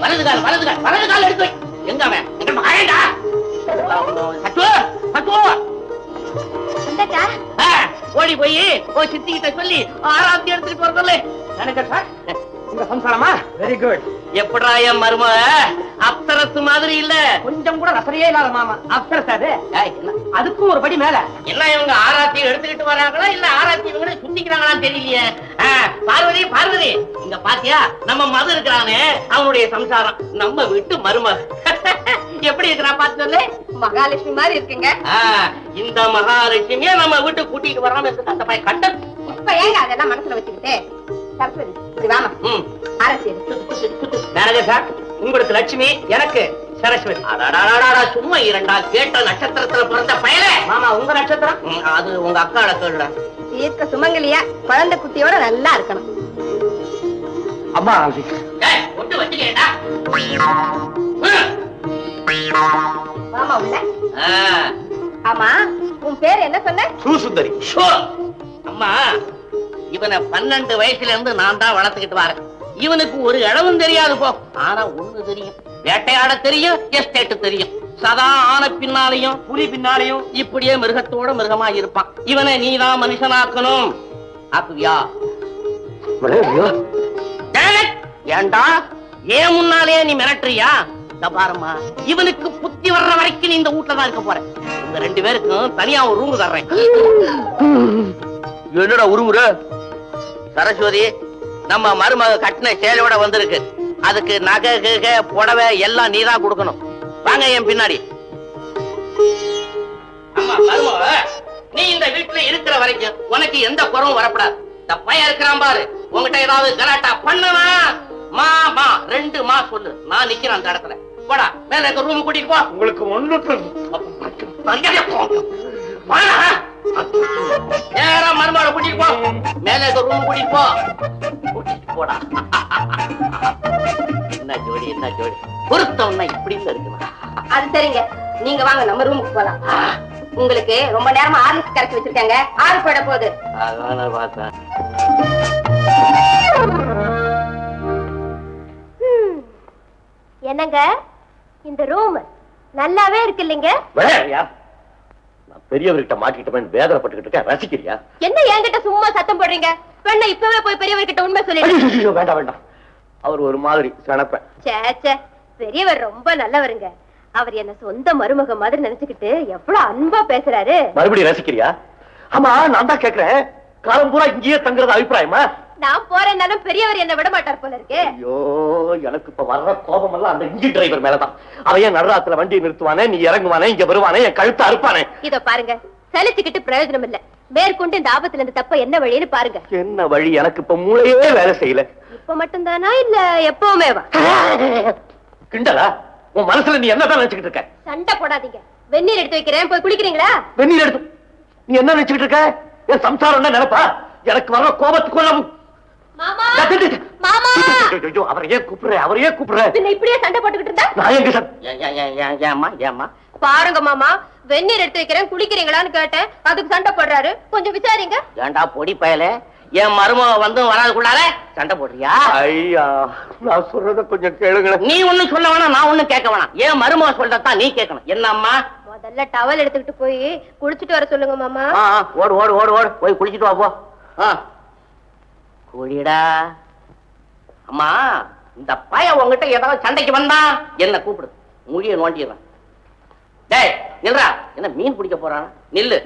வலது கால் எடுத்து வை. எங்க அவன்? எங்க மகன்டா? சட்டு சட்டு ஓடி போய் சித்தி கிட்ட சொல்லி ஆராத்தி எடுத்துட்டு வர சொல்லு. எனக்கு சார் உங்க சம்சாரமா? Very good. எப்படா என் மருமக அப்சரசு மாதிரி இல்ல, கொஞ்சம் கூட ரசனையே இல்லாத மாமா. அப்சரசு அது அதுக்கும் ஒரு படி மேல. என்ன இவங்க ஆராத்தி எடுத்துக்கிட்டு வராங்களா இல்ல ஆராத்தி இவங்க சுத்திக்கிறாங்களான்னு தெரியலையே. பார்வதி பார்வதி இங்க பாத்தியா, நம்ம மது இருக்கிறானே அவனுடைய சம்சாரம், நம்ம வீட்டு மருமக எப்படி இருக்கிறா பாத்து சொல்லு. மகாலட்சுமி மாதிரி இருக்குங்க. இந்த மகாலட்சுமியே நம்ம வீட்டுக்கு கூட்டிட்டு வராம இருக்கு அந்த பையன் கண்ட. இப்ப ஏங்க அதெல்லாம் மனசுல வச்சுக்கிட்டு சரஸ்வதி இப்படி வாமா. ஆரத்தி சார் உங்களுக்கு லட்சுமி, எனக்கு சரஸ்வதி. சும்மா இரண்டா கேட்ட நட்சத்திரத்துல பிறந்த பயலே. மாமா உங்க நட்சத்திரம்? அது உங்க அக்கா கேளுடா. தீர்க்க சுமங்கலியா குழந்தை குட்டியோட நல்லா இருக்கணும். அம்மா ஒட்டு வச்சுக்கேடா. மாமா உள்ள. ஆமா உன் பேர் என்ன சொன்ன? சுசுந்தரி. அம்மா இவனை 12 வயசுல இருந்து நான் தான் வளர்த்துக்கிட்டு வரேன். இவனுக்கு ஒரு இளவும் தெரியாது போ. ஆனா ஒண்ணு தெரியும், வேட்டையாட தெரியும், எஸ்டேட் தெரியும். சதா ஆன பின்னாலையும் புலி பின்னாலையும் இப்படியே மிருகத்தோட மிருகமா இருப்பான். இவனை நீதான் மனுஷனாக்கணும். ஆக்குவியா? ஏண்டா ஏன் முன்னாலே நீ மிரட்டுறியா? பாருமா, இவனுக்கு புத்தி வர்ற வரைக்கும் நீ இந்த வீட்டுல தான் இருக்க போற. உங்க 2 பேருக்கும் தனியா ஒரு ரூம் தர்றேன். என்னடா உருமுற? சரஸ்வதி நம்ம மருமக கட்டின சேலையோட வந்திருக்கு. அதுக்கு நகை கை புடவை எல்லாம் நீ தான் கொடுக்கணும். வாங்க என் பின்னாடி. அம்மா மருமக, நீ இந்த வீட்டுல இருக்கிற வரைக்கும் உனக்கு எந்த குறவும் வரப்படாது. இந்த பையன் இருக்கிறான் பாரு, உங்ககிட்ட ஏதாவது கலாட்டா பண்ணனா மா 2 மா சொல்லு, நான் நிக்கிறேன் அந்த இடத்துல. போடா மேல இருக்க ரூம் கூட்டிட்டு போ. உங்களுக்கு நேரா மருமகளை கூட்டிட்டு போ. மேல இருக்க ரூம் கூட்டிட்டு போ. போடா. என்ன ஜோடி என்ன ஜோடி, பொருத்தம்னா இப்படி இருக்குமா? அது சரிங்க, நீங்க வாங்க நம்ம ரூமுக்கு போலாம். உங்களுக்கு ரொம்ப நேரமா ஆர்லிக்ஸ் கரைச்சி வச்சிருக்காங்க, ஆறு போயிட போகுது. அதான் பார்த்தேன். என்னங்க இந்த ரூம் நல்லாவே இருக்கு இல்லைங்க? பெரியவர்கிட்ட மாட்டிக்கிட்டேன் வேதனைப்பட்டுக்கிட்டு இருக்கேன், ரசிக்கிறியா? என்ன என்கிட்ட சும்மா சத்தம் போடுறீங்க? பெண்ணை இப்பவே போய் பெரியவர்கிட்ட உண்மை சொல்லிடுங்க. வேண்டாம் வேண்டாம், அவர் ஒரு மாதிரி சனப்ப. சே பெரியவர் ரொம்ப நல்லவருங்க. அவர் என்ன சொந்த மருமக மாதிரி நினைச்சுக்கிட்டு எவ்வளவு அன்பா பேசுறாரு. மறுபடியும் ரசிக்கிறியா? ஆமா நான் தான் கேக்குறேன், காலம் பூரா இங்கேயே தங்குறது அபிப்பிராயமா? நான் போறேன்னாலும் பெரியவர் என்ன விட மாட்டார் போல இருக்கு. ஐயோ எனக்கு இப்ப வர்ற கோபம் எல்லாம் அந்த இன்ஜின் டிரைவர் மேலதான். அவைய நடுராத்துல வண்டி நிறுத்துவானே, நீ இறங்குவானே, இங்க வருவானே, என் கழுத்து அறுப்பானே. இதோ பாருங்க, சலிச்சுக்கிட்டு பிரயோஜனம் இல்ல. மேற்கொண்டு இந்த ஆபத்துல இருந்து தப்ப என்ன வழின்னு பாருங்க. என்ன வழி? எனக்கு இப்ப மூளையே வேலை செய்யல. இப்ப மட்டும் தானா இல்ல எப்பவுமே வா? கிண்டலா? உன் மனசுல நீ என்னதான் நினைச்சுக்கிட்டு இருக்க? சண்டை போடாதீங்க, வெந்நீர் எடுத்து வைக்கிறேன், போய் குளிக்கிறீங்களா? வெந்நீர் எடுத்து நீ என்ன நினைச்சுக்கிட்டு இருக்க? என் சம்சாரம் என்ன நினைப்பா? எனக்கு வர்ற கோபத்துக்கு அவரையே கூப்பிடுற இப்படியே சண்டை போட்டுக்கிட்டு இருந்தா பாருங்க மாமா, வெந்நீர் எடுத்து வைக்கிறேன் குளிக்கிறீங்களான்னு கேட்டேன், அதுக்கு சண்டை போடுறாரு. கொஞ்சம் விசாரிங்க. ஏண்டா பொடி பயல, என் மருமக வந்து வராதுக்குள்ளால சண்டை போடுறியா? ஐயா நான் சொல்றத கொஞ்சம் கேளுங்க. நீ ஒண்ணும் சொல்ல வேணாம், நான் ஒண்ணும் கேட்க வேணாம். என் மருமக சொல்றதான் நீ கேட்கணும். என்ன அம்மா? முதல்ல டவல் எடுத்துக்கிட்டு போய் குளிச்சுட்டு வர சொல்லுங்க மாமா. ஓடு ஓடு ஓடு ஓடு போய் குளிச்சுட்டு வா போ. குளிடா. அம்மா இந்த பையன் உங்ககிட்ட ஏதாவது சண்டைக்கு வந்தா என்ன கூப்பிடு, மொழிய நோண்டிடுறேன். டேய் நில்றா, என்ன மீன் பிடிக்க போறான்? நில்லு.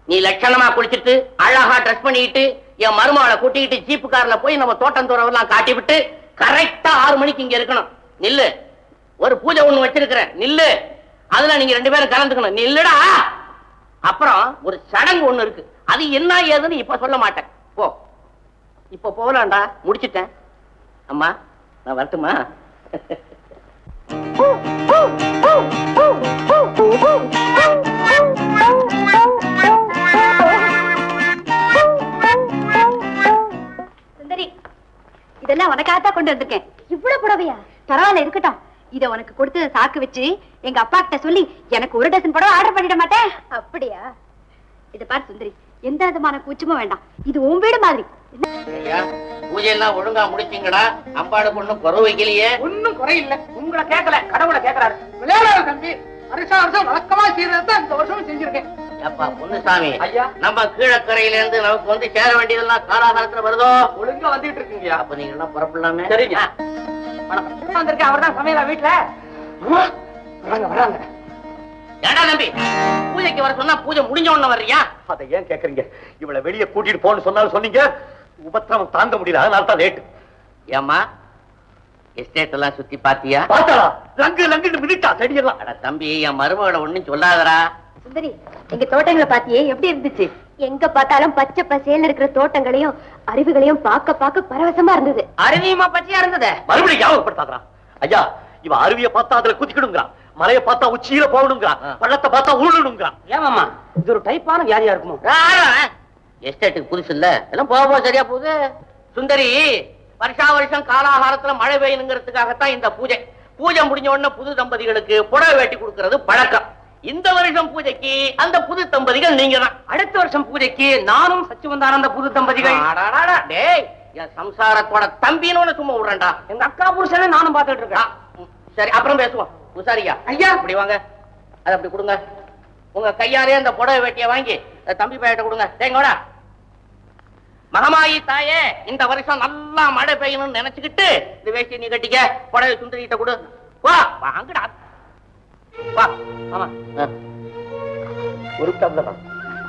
நீ லட்சணமா குளிச்சுட்டு அழகா ட்ரெஸ் பண்ணிட்டு என் மருமகளை கூட்டிக்கிட்டு ஜீப்பு கார்ல போய் நம்ம தோட்டம் தூரம் காட்டி விட்டு கரெக்டா 6 மணிக்கு இங்க இருக்கணும். நில்லு. ஒரு பூஜை ஒண்ணு வச்சிருக்கிறேன், நில்லு. அதுல நீங்க 2 பேரும் கலந்துக்கணும். நில்லுடா. அப்புறம் ஒரு சடங்கு ஒண்ணு இருக்கு, அது என்ன ஏதுன்னு இப்ப சொல்ல மாட்டேன். போ, இப்ப போகலாம்டா, முடிச்சிட்டேன். அம்மா நான் வரட்டுமா? சுந்தரி, இதெல்லாம் உனக்காகத்தான் கொண்டு வந்திருக்கேன். இவ்வளவு புடவையா? பரவாயில்ல இருக்கட்டும். இத உனக்கு கொடுத்து சாக்கு வச்சு எங்க அப்பா கிட்ட சொல்லி எனக்கு 1 டசன் புடவை ஆர்டர் பண்ணிட மாட்டேன். அப்படியா? இத பாரு சுந்தரி, எந்த விதமான கூச்சமும் வேண்டாம். இது உன் வீடு மாதிரி. ஐயா, பூஜை எல்லாம் ஒழுங்கா முடிச்சீங்களா? அம்பாளுக்கு ஒண்ணும் குறை வைக்கலையே? ஒண்ணும் குறையில்லை. உங்களை கேட்கல, கடவுளை கேட்கிறாரு. விளையாடாத தம்பி, வருஷம் வழக்கமா செய்யறத இந்த வருஷம் செஞ்சிருக்கேன். அப்பா பொன்னுசாமி, ஐயா, நம்ம கீழக்கரையில இருந்து நமக்கு வந்து சேர வேண்டியதெல்லாம் காலாகாலத்துல வருதோ? ஒழுங்கா வந்துட்டு இருக்குங்கய்யா. அப்ப நீங்க எல்லாம் புறப்படலாமே. சரிங்க. வணக்கம். வந்திருக்கேன். அவர்தான் சமையலா வீட்டுல? வராங்க வராங்க. ஏண்டா தம்பி, பூஜைக்கு வர சொன்னா பூஜை முடிஞ்ச உடனே வர்றியா? அதை ஏன் கேக்குறீங்க? இவளை வெளியே கூட்டிட்டு போன்னு சொன்னாலும் சொன்னீங்க. உபத்திரவம் தாங்க முடியல, அதனால தான் லேட்டு. ஏம்மா, எஸ்டேட் எல்லாம் சுத்தி பாத்தியா? பார்த்தாளா? லங்கு லங்குன்னு மிதிட்டா செடியெல்லாம். அட தம்பி, என் மருமகளை ஒண்ணும் சொல்லாதடா. சுந்தரி, எங்க தோட்டங்களை பாத்தியே, எப்படி இருந்துச்சு? எங்க பார்த்தாலும் பச்சை பசேல்னு இருக்கிற தோட்டங்களையும் அருவிகளையும் பார்க்க பார்க்க பரவசமா இருந்தது. அருவியுமா பச்சையா இருந்தது? மறுபடியும் ஞாபகப்படுத்தாதா? ஐயா, இவ அருவியை பார்த்தா அதுல குதிக்கணுங்கிறான், மலையை பார்த்தா உச்சியில போகணுங்கிறான், பள்ளத்தை பார்த்தா ஊழணுங்கிறான். ஏமாமா, இது ஒரு டைப்பான வியாதியா இருக்குமோ? எஸ்டேட்டுக்கு புதுசு இல்ல, எல்லாம் போக போக சரியா போகுது. சுந்தரி, வருஷா வருஷம் காலாகாலத்துல மழை பெய்யணுங்கிறதுக்காகத்தான் இந்த பூஜை. பூஜை முடிஞ்ச உடனே புது தம்பதிகளுக்கு புடவை வெட்டி கொடுக்கறது பழக்கம். இந்த வருஷம் பூஜைக்கு அந்த புது தம்பதிகள் நீங்க தான். அடுத்த வருஷம் பூஜைக்கு நானும் சச்சிவந்தானந்த புது தம்பதிகள். அடாடாடா, டேய், என் சம்சாரத்தோட தம்பின்னு சும்மா விடுறேன்டா. எங்க அக்கா புருஷனை நானும் பார்த்துட்டு இருக்கேன். சரி, அப்புறம் பேசுவோம். உசாரியா ஐயா, அப்படி வாங்க, அதை அப்படி கொடுங்க. உங்க கையாலே அந்த புடவை வேட்டியை வாங்கி தம்பி பையிட்ட கொடுங்க. தேங்கோடா. மகமாயி தாயே, இந்த வருஷம் நல்லா மழை பெய்யணும்னு நினைச்சுக்கிட்டு இந்த வேஷ்டி நீ கட்டிக்க, புடவை சுந்தரிகிட்ட கொடு. வா வாங்கடா, வா. ஆமா, ஒரு தம்பதான்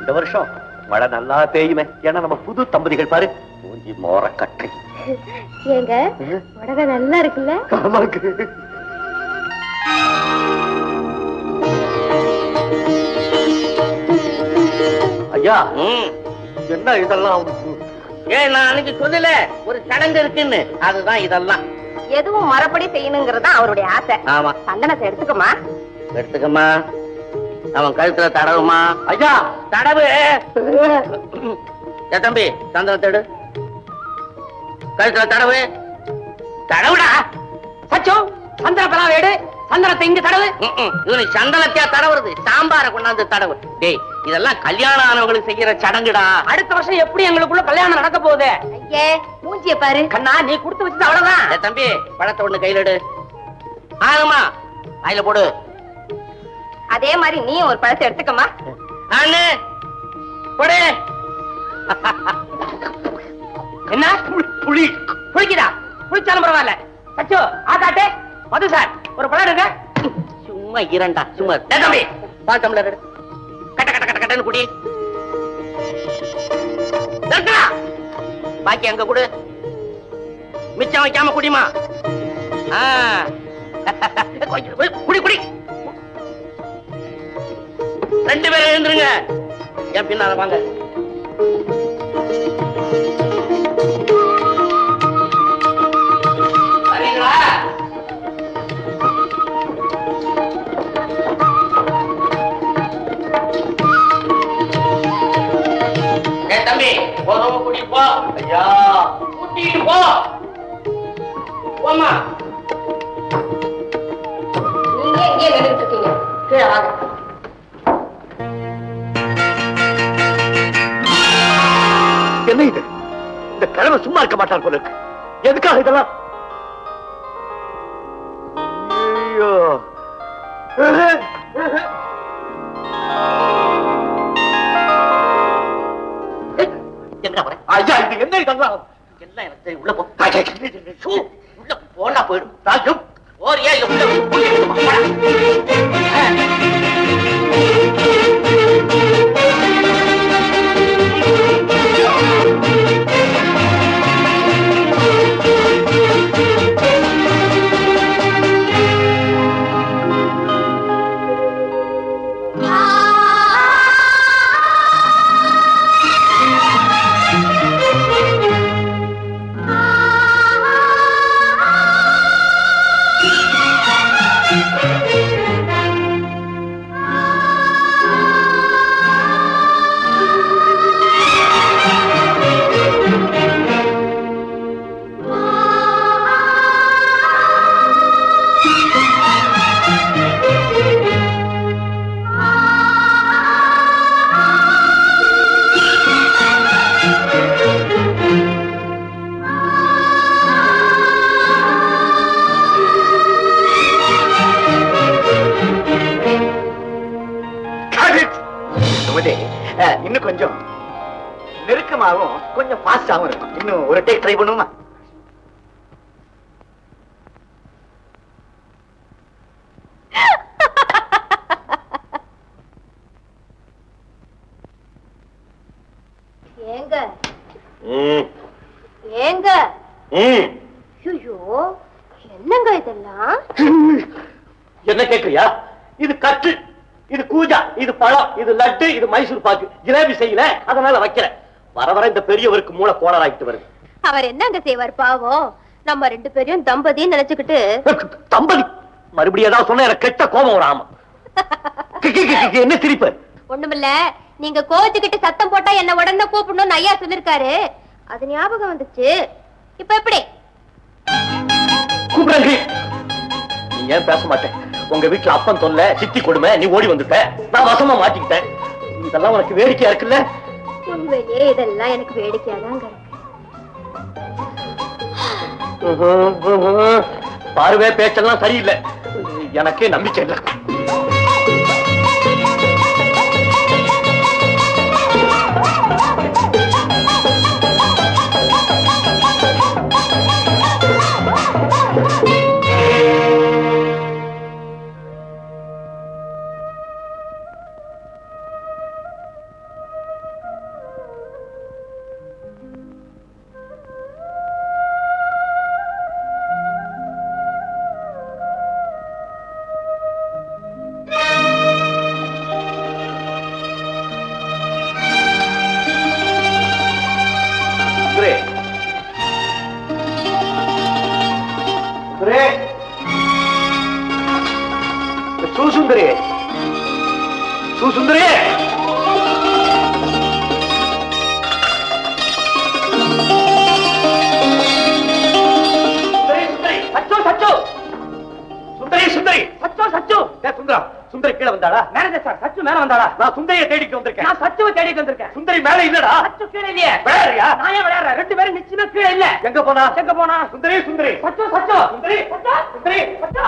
இந்த வருஷம் மழை நல்லா பெய்யுமே. ஏன்னா நம்ம புது தம்பதிகள் பாரு, மூஞ்சி மோர கட்டை. ஏங்க, புடவை நல்லா இருக்குல்ல? ஆமாக்கு. ஐயா, என்ன இதெல்லாம்? ஏன் நான் அன்னைக்கு சொல்லல ஒரு சடங்கு இருக்குன்னு? அதுதான் இதெல்லாம். எதுவும் மரப்படி செய்யணுங்கிறது அவருடைய ஆசை. ஆமா, சந்தனத்தை எடுத்துக்கமா. எடுத்துக்கம்மா. அவன் கழுத்துல தடவுமா. ஐயா, தடவு. ஏ தம்பி, சந்தனத்தை எடு, கழுத்துல தடவு. தடவுடா. சச்சோ, சந்தன பலாவை எடு, சந்தனத்தை இங்க தடவு. இவனுக்கு சந்தனத்தையா தடவுறது? சாம்பார கொண்டாந்து தடவு. டேய், இதெல்லாம் கல்யாணம் ஆனவங்களுக்கு செய்யற சடங்குடா. அடுத்த வருஷம் எப்படி எங்களுக்குள்ள கல்யாணம் நடக்க போகுது? ஐயே, மூஞ்சிய பாரு. கண்ணா, நீ கொடுத்து வச்சது அவ்வளவுதான். ஏ தம்பி, பழத்தை ஒண்ணு கையில எடு. ஆமா, கையில போடு. அதே மாதிரி நீ ஒரு பழத்தை எடுத்துக்கமா. அண்ணே, போடு. என்ன புளி புளிக்குதா? புளிச்சாலும் பரவாயில்ல. சச்சோ, ஆகாட்டே மது சார், ஒரு பழம் இருக்க. சும்மா இரண்டா, சும்மா. டேய் தம்பி, பால் டம்ளர் எடு. கட்ட கட்ட கட்ட கட்டன்னு குடி. தர்கா, பாக்கி அங்க கொடு. மிச்சம் வைக்காம குடிமா. குடி குடி. ரெண்டு பேரும் எழுந்துருங்க. என் பின்னால வாங்க. வரீங்களா? ஏய் தம்பி, போறவங்க கூட்டிட்டு போ. ஐயா, கூட்டிட்டு போ. போமா. நீங்க எங்கே நின்றுட்டு இருக்கீங்க? கீழே வாங்க. என்ன இது? இந்த கிழமை சும்மா இருக்க மாட்டார் போல இருக்கு. எதுக்காக இதெல்லாம்? ஐயோ, எங்க போற? ஐயா, இது என்ன இதெல்லாம்? எல்லாம் எனக்கு தெரியும். உள்ள போ. ஷூ, உள்ள போனா போயிடும். ராஜு, ஓரியா இல்ல உள்ள போடா. இன்னும் கொஞ்சம் நெருக்கமாகவும் கொஞ்சம் ஃபாஸ்டாகவும் இருக்கும். இன்னும் ஒரு டேக் ட்ரை பண்ணுமா? ஏங்க ஏங்க ஐயோ என்னங்க இதெல்லாம்? என்ன கேக்குறியா? இது கட்டு, இது கூஜா, இது பழம், இது லட்டு, இது மைசூர் பாக்கு. ஜிலேபி செய்யல, அதனால வைக்கிறேன். வர வர இந்த பெரியவருக்கு மூளை கோளாறாயிட்டு வருது. அவர் என்னங்க செய்வார் பாவம்? நம்ம 2 பேரையும் தம்பதின்னு நினைச்சுக்கிட்டு. தம்பதி மறுபடியும் ஏதாவது சொன்ன எனக்கு கெட்ட கோபம் வரும். ஆமா. என்ன சிரிப்பு? ஒண்ணுமில்ல, நீங்க கோச்சுக்கிட்டு சத்தம் போட்டா என்ன உடனே கூப்பிடணும்னு ஐயா சொல்லிருக்காரு. அது ஞாபகம் வந்துச்சு. இப்ப எப்படி கூப்பிடுங்க? நீ ஏன் பேச மாட்டேன்? உங்க வீட்டுல அப்பன் தொல்லை, சித்தி கொடுமை, நீ ஓடி வந்துட்ட, நான் வசமா மாட்டிக்கிட்டேன். இதெல்லாம் உனக்கு வேடிக்கையா இருக்குல்ல? உண்மையிலே இதெல்லாம் எனக்கு வேடிக்கையாதாங்க இருக்கு. பார்வை பேச்செல்லாம் சரியில்லை. எனக்கே நம்பிக்கை இல்லை. சுசுந்தரி, சுசுந்தரி, சுந்தரி கீழே வந்தாளா? மேனேஜர் சார், சச்சு மேல வந்தாளா? நான் சுந்தரியை தேடிட்டு வந்திருக்கேன். நான் சச்சுவை தேடிட்டு வந்திருக்கேன். சுந்தரி மேல இல்லடா. சச்சு கீழே இல்லையே. விளையாடுறியா? நான் ஏன் விளையாடுறேன்? 2 பேரும் நிச்சயமா கீழே இல்ல. எங்க போனா? எங்க போனா? சுந்தரி, சுந்தரி, சச்சு, சச்சு, சுந்தரி, சச்சு, சுந்தரி, சச்சு.